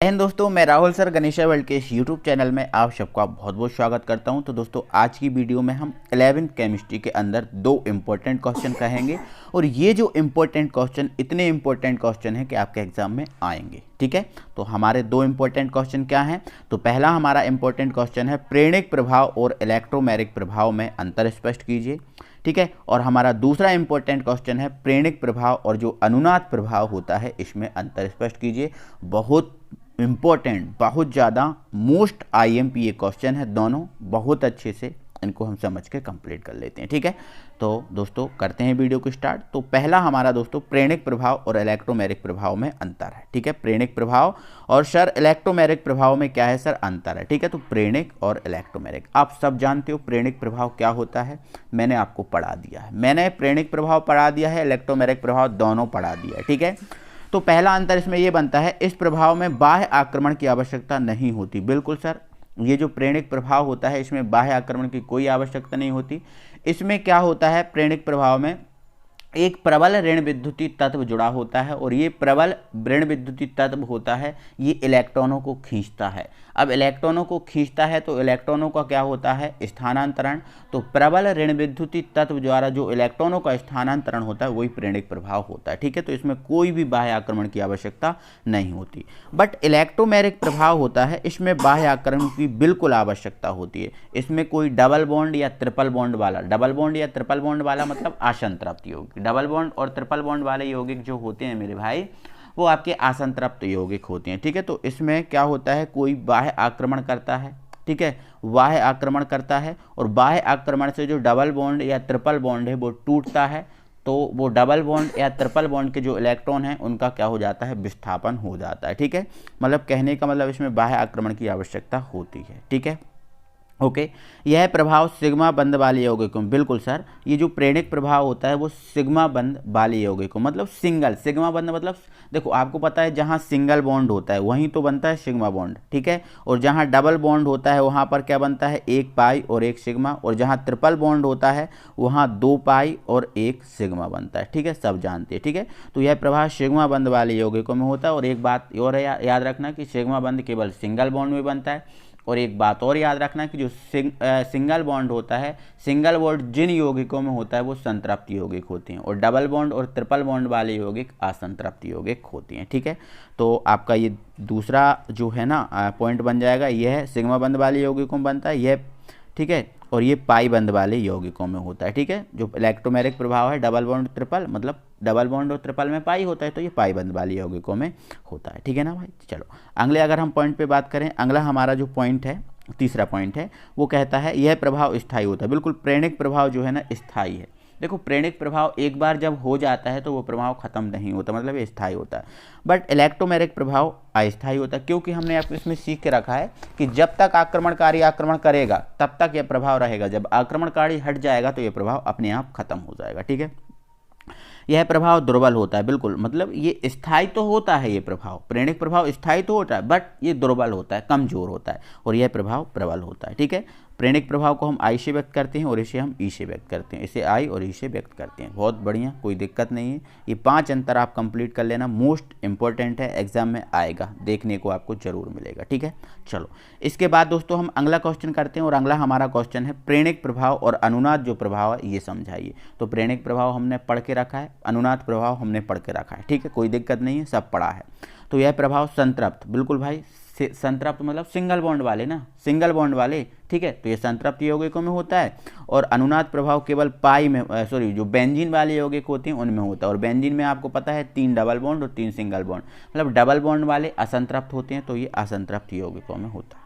And दोस्तों, मैं Rahul sir Ganesha world के इस यूट्यूब चैनल में आप सबका बहुत बहुत स्वागत करता हूं। तो दोस्तों, आज की वीडियो में हम 11th केमिस्ट्री के अंदर दो इम्पोर्टेंट क्वेश्चन कहेंगे और ये जो इम्पोर्टेंट क्वेश्चन इतने इम्पोर्टेंट क्वेश्चन हैं कि आपके एग्जाम में आएंगे। ठीक है, तो हमारे दो इम्पोर्टेंट क्वेश्चन क्या हैं? तो पहला हमारा इम्पोर्टेंट क्वेश्चन है प्रेरणिक प्रभाव और इलेक्ट्रोमैग्नेटिक प्रभाव में अंतर स्पष्ट कीजिए। ठीक है, और हमारा दूसरा इंपॉर्टेंट क्वेश्चन है प्रेरणिक प्रभाव और जो अनुनाद प्रभाव होता है इसमें अंतर स्पष्ट कीजिए। बहुत इम्पोर्टेंट, बहुत ज़्यादा मोस्ट आईएमपी ये क्वेश्चन है, दोनों बहुत अच्छे से इनको हम समझ के कंप्लीट कर लेते हैं। ठीक है, तो दोस्तों करते हैं वीडियो को स्टार्ट। तो पहला हमारा दोस्तों प्रेरणिक प्रभाव और इलेक्ट्रोमैग्नेटिक प्रभाव में अंतर है। ठीक है, प्रेरणिक प्रभाव और सर इलेक्ट्रोमैग्नेटिक प्रभाव में क्या है सर? अंतर है। ठीक है, तो प्रेरणिक और इलेक्ट्रोमैग्नेटिक आप सब जानते हो प्रेरणिक प्रभाव क्या होता है, मैंने आपको पढ़ा दिया है। मैंने प्रेरणिक प्रभाव पढ़ा दिया है, इलेक्ट्रोमैग्नेटिक प्रभाव दोनों पढ़ा दिया है। ठीक है, तो पहला अंतर इसमें यह बनता है इस प्रभाव में बाह्य आक्रमण की आवश्यकता नहीं होती। बिल्कुल सर, ये जो प्रेरणिक प्रभाव होता है इसमें बाह्य आक्रमण की कोई आवश्यकता नहीं होती। इसमें क्या होता है, प्रेरणिक प्रभाव में एक प्रबल ऋण विद्युतीय तत्व जुड़ा होता है और ये प्रबल ऋण विद्युतीय तत्व होता है, ये इलेक्ट्रॉनों को खींचता है। अब इलेक्ट्रॉनों को खींचता है तो इलेक्ट्रॉनों का क्या होता है? स्थानांतरण। तो प्रबल ऋण विद्युतीय तत्व द्वारा जो इलेक्ट्रॉनों का स्थानांतरण होता है वही प्रेरणिक प्रभाव होता है। ठीक है, तो इसमें कोई भी बाह्य आक्रमण की आवश्यकता नहीं होती। बट इलेक्ट्रोमैग्नेटिक प्रभाव होता है, इसमें बाह्य आक्रमण की बिल्कुल आवश्यकता होती है। इसमें कोई डबल बॉन्ड या ट्रिपल बॉन्ड वाला, डबल बॉन्ड या ट्रिपल बॉन्ड वाला मतलब आसंतृप्त यौगिक। डबल बॉन्ड और ट्रिपल बॉन्ड वाले यौगिक जो होते हैं मेरे भाई, वो आपके आसंतृप्त यौगिक होते हैं। ठीक है, तो इसमें क्या होता है, कोई बाह्य आक्रमण करता है। ठीक है, बाह्य आक्रमण करता है और बाह्य आक्रमण से जो डबल बॉन्ड या ट्रिपल बॉन्ड है वो टूटता है, तो वो डबल बॉन्ड या ट्रिपल बॉन्ड के जो इलेक्ट्रॉन हैं उनका क्या हो जाता है? विस्थापन हो जाता है। ठीक है, मतलब कहने का मतलब इसमें बाह्य आक्रमण की आवश्यकता होती है। ठीक है, ओके, यह प्रभाव सिग्मा बंध वाले यौगिकों में, बिल्कुल सर, ये जो प्रेरणिक प्रभाव होता है वो सिग्मा बंध वाले यौगिकों मतलब सिंगल, सिग्मा बंध मतलब देखो आपको पता है जहाँ सिंगल बॉन्ड होता है वहीं तो बनता है सिग्मा बॉन्ड। ठीक है, और जहाँ डबल बॉन्ड होता है वहाँ पर क्या बनता है? एक पाई और एक सिग्मा, और जहाँ ट्रिपल बॉन्ड होता है वहाँ दो पाई और एक सिग्मा बनता है। ठीक है, सब जानते हैं। ठीक है, तो यह प्रभाव सिग्मा बंध वाले यौगिकों में होता है। और एक बात और है याद रखना कि सिग्मा बंध केवल सिंगल बॉन्ड में बनता है। और एक बात और याद रखना कि जो सिंगल बॉन्ड होता है, सिंगल बॉन्ड जिन यौगिकों में होता है वो संतृप्त यौगिक होते हैं और डबल बॉन्ड और ट्रिपल बॉन्ड वाले यौगिक असंतृप्त यौगिक होते हैं। ठीक है, तो आपका ये दूसरा जो है ना पॉइंट बन जाएगा, यह सिग्मा बंध वाले यौगिकों में बनता है यह। ठीक है, और ये पाई बंध वाले यौगिकों में होता है। ठीक है, जो इलेक्ट्रोमैग्नेटिक प्रभाव है डबल बॉन्ड ट्रिपल मतलब डबल बॉन्ड और ट्रिपल में पाई होता है, तो ये पाई बंध वाले यौगिकों में होता है। ठीक है ना भाई, चलो अगले अगर हम पॉइंट पे बात करें, अगला हमारा जो पॉइंट है, तीसरा पॉइंट है, वो कहता है यह प्रभाव स्थायी होता है। बिल्कुल, प्रेरणिक प्रभाव जो है ना स्थायी है। देखो, प्रेरणिक प्रभाव एक बार जब हो जाता है तो वो प्रभाव खत्म नहीं होता, मतलब ये स्थायी होता है। बट इलेक्ट्रोमैग्नेटिक प्रभाव अस्थायी होता है, क्योंकि हमने आपको इसमें सीख के रखा है कि जब तक आक्रमणकारी आक्रमण करेगा तब तक यह प्रभाव रहेगा, जब आक्रमणकारी हट जाएगा तो यह प्रभाव अपने आप खत्म हो जाएगा। ठीक है, यह प्रभाव दुर्बल होता है। बिल्कुल, मतलब ये स्थायी तो होता है, ये प्रभाव प्रेरणिक प्रभाव स्थायी तो होता है, बट ये दुर्बल होता है, कमजोर होता है, और यह प्रभाव प्रबल होता है। ठीक है, प्रेरणिक प्रभाव को हम आई से व्यक्त करते हैं और इसे हम ई से व्यक्त करते हैं, इसे आई और ई से व्यक्त करते हैं। बहुत बढ़िया, कोई दिक्कत नहीं है। ये 5 अंतर आप कंप्लीट कर लेना, मोस्ट इंपॉर्टेंट है, एग्जाम में आएगा, देखने को आपको जरूर मिलेगा। ठीक है, चलो इसके बाद दोस्तों हम अगला क्वेश्चन करते हैं और अगला हमारा क्वेश्चन है प्रेरणिक प्रभाव और अनुनाद जो प्रभाव है ये समझाइए। तो प्रेरणिक प्रभाव हमने पढ़ के रखा है, अनुनाद प्रभाव हमने पढ़ के रखा है। ठीक है, कोई दिक्कत नहीं है, सब पढ़ा है। तो यह प्रभाव संतृप्त, बिल्कुल भाई, संतृप्त मतलब सिंगल बॉन्ड वाले ना, सिंगल बॉन्ड वाले। ठीक है, तो ये संतृप्त यौगिकों में होता है। और अनुनाद प्रभाव केवल पाई में जो बेंजीन वाले यौगिक होते हैं उनमें होता है। और बेंजीन में आपको पता है 3 डबल बॉन्ड और 3 सिंगल बॉन्ड, मतलब डबल बॉन्ड वाले असंतृप्त होते हैं, तो ये असंतृप्त यौगिकों में होता है।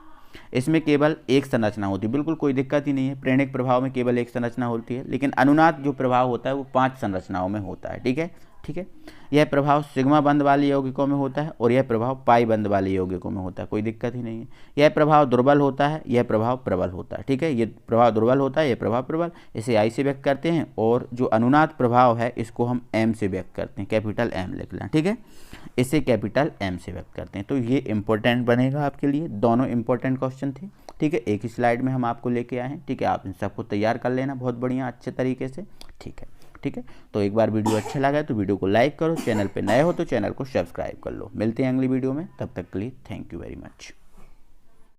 इसमें केवल एक संरचना होती है, बिल्कुल कोई दिक्कत ही नहीं है। प्रेरणिक प्रभाव में केवल एक संरचना होती है, लेकिन अनुनाद जो प्रभाव होता है वो 5 संरचनाओं में होता है। ठीक है, ठीक है, यह प्रभाव सिग्मा बंध वाले यौगिकों में होता है और यह प्रभाव पाई बंध वाले यौगिकों में होता है, कोई दिक्कत ही नहीं है। यह प्रभाव दुर्बल होता है, यह प्रभाव प्रबल होता है। ठीक है, ये प्रभाव दुर्बल होता है, यह प्रभाव प्रबल, इसे आई से व्यक्त करते हैं। और जो अनुनाद प्रभाव है इसको हम एम से व्यक्त करते हैं, कैपिटल एम लिख लें। ठीक है, इसे कैपिटल एम से व्यक्त करते हैं। तो ये इंपॉर्टेंट बनेगा आपके लिए, दोनों इंपॉर्टेंट क्वेश्चन थे। ठीक है, एक ही स्लाइड में हम आपको लेके आए हैं। ठीक है, आप इन सबको तैयार कर लेना बहुत बढ़िया अच्छे तरीके से। ठीक है, ठीक है। तो एक बार वीडियो अच्छा लगा तो वीडियो को लाइक करो, चैनल पे नए हो तो चैनल को सब्सक्राइब कर लो। मिलते हैं अगली वीडियो में, तब तक के लिए थैंक यू वेरी मच।